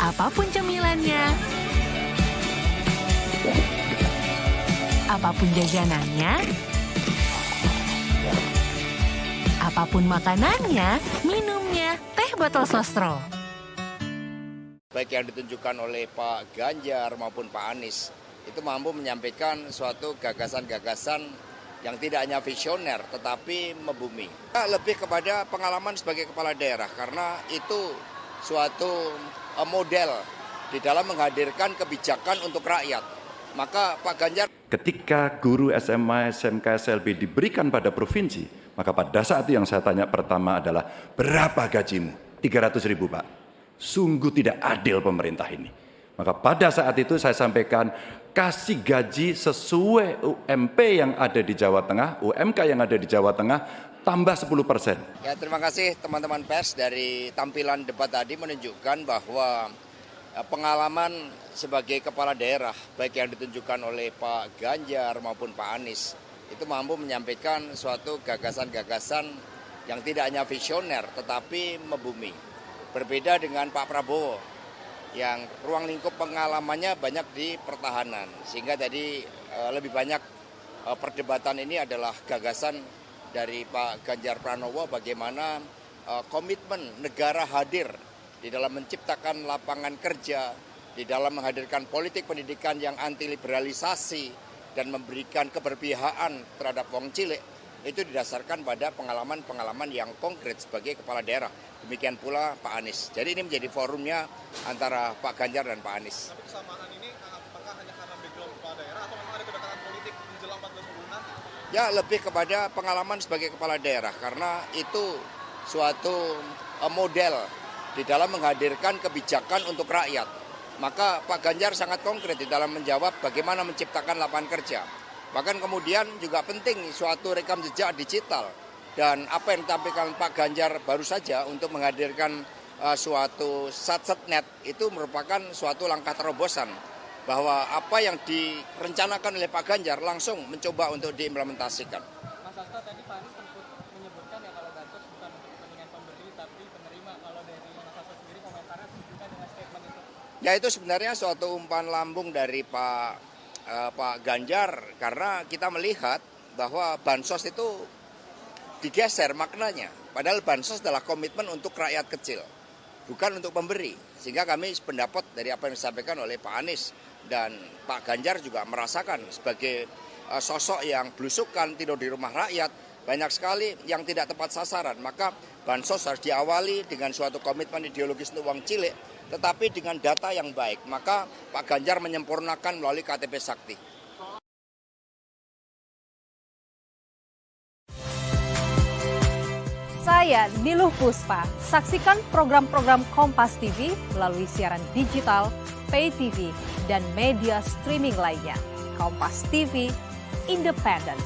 Apapun cemilannya, apapun jajanannya, apapun makanannya, minumnya, teh botol sostro. Baik yang ditunjukkan oleh Pak Ganjar maupun Pak Anies, itu mampu menyampaikan suatu gagasan-gagasan yang tidak hanya visioner tetapi membumi. Lebih kepada pengalaman sebagai kepala daerah karena itu suatu model di dalam menghadirkan kebijakan untuk rakyat. Maka Pak Ganjar ketika guru SMA, SMK, SLB diberikan pada provinsi, maka pada saat itu yang saya tanya pertama adalah berapa gajimu? 300.000 Pak. Sungguh tidak adil pemerintah ini. Maka pada saat itu saya sampaikan kasih gaji sesuai UMP yang ada di Jawa Tengah, UMK yang ada di Jawa Tengah, tambah 10%. Ya, terima kasih teman-teman pers dari tampilan debat tadi menunjukkan bahwa pengalaman sebagai kepala daerah, baik yang ditunjukkan oleh Pak Ganjar maupun Pak Anies, itu mampu menyampaikan suatu gagasan-gagasan yang tidak hanya visioner tetapi membumi. Berbeda dengan Pak Prabowo yang ruang lingkup pengalamannya banyak di pertahanan. Sehingga tadi lebih banyak perdebatan ini adalah gagasan dari Pak Ganjar Pranowo bagaimana komitmen negara hadir di dalam menciptakan lapangan kerja, di dalam menghadirkan politik pendidikan yang anti liberalisasi dan memberikan keberpihakan terhadap wong cilik, itu didasarkan pada pengalaman-pengalaman yang konkret sebagai kepala daerah. Demikian pula Pak Anies. Jadi ini menjadi forumnya antara Pak Ganjar dan Pak Anies. Tapi kesamaan ini apakah hanya karena background kepala daerah atau memang ada kedekatan politik menjelang 14 bulan nanti? Ya, lebih kepada pengalaman sebagai kepala daerah karena itu suatu model di dalam menghadirkan kebijakan untuk rakyat. Maka Pak Ganjar sangat konkret di dalam menjawab bagaimana menciptakan lapangan kerja. Bahkan kemudian juga penting suatu rekam jejak digital. Dan apa yang ditampilkan Pak Ganjar baru saja untuk menghadirkan suatu satsetnet itu merupakan suatu langkah terobosan. Bahwa apa yang direncanakan oleh Pak Ganjar langsung mencoba untuk diimplementasikan. Mas Hasto tadi Pak Anies sempat menyebutkan ya kalau bansos bukan untuk kepentingan pemberi tapi penerima. Kalau dari Mas Hasto sendiri komentarnya setuju dengan statement itu? Ya, itu sebenarnya suatu umpan lambung dari Pak Ganjar karena kita melihat bahwa bansos itu digeser maknanya. Padahal bansos adalah komitmen untuk rakyat kecil, bukan untuk pemberi. Sehingga kami sependapat dari apa yang disampaikan oleh Pak Anies dan Pak Ganjar juga merasakan sebagai sosok yang belusukan, tidur di rumah rakyat, banyak sekali yang tidak tepat sasaran. Maka bansos harus diawali dengan suatu komitmen ideologis untuk uang cilik, tetapi dengan data yang baik. Maka Pak Ganjar menyempurnakan melalui KTP Sakti. Saya Niluh Puspa. Saksikan program-program Kompas TV melalui siaran digital, pay TV, dan media streaming lainnya. Kompas TV, independen,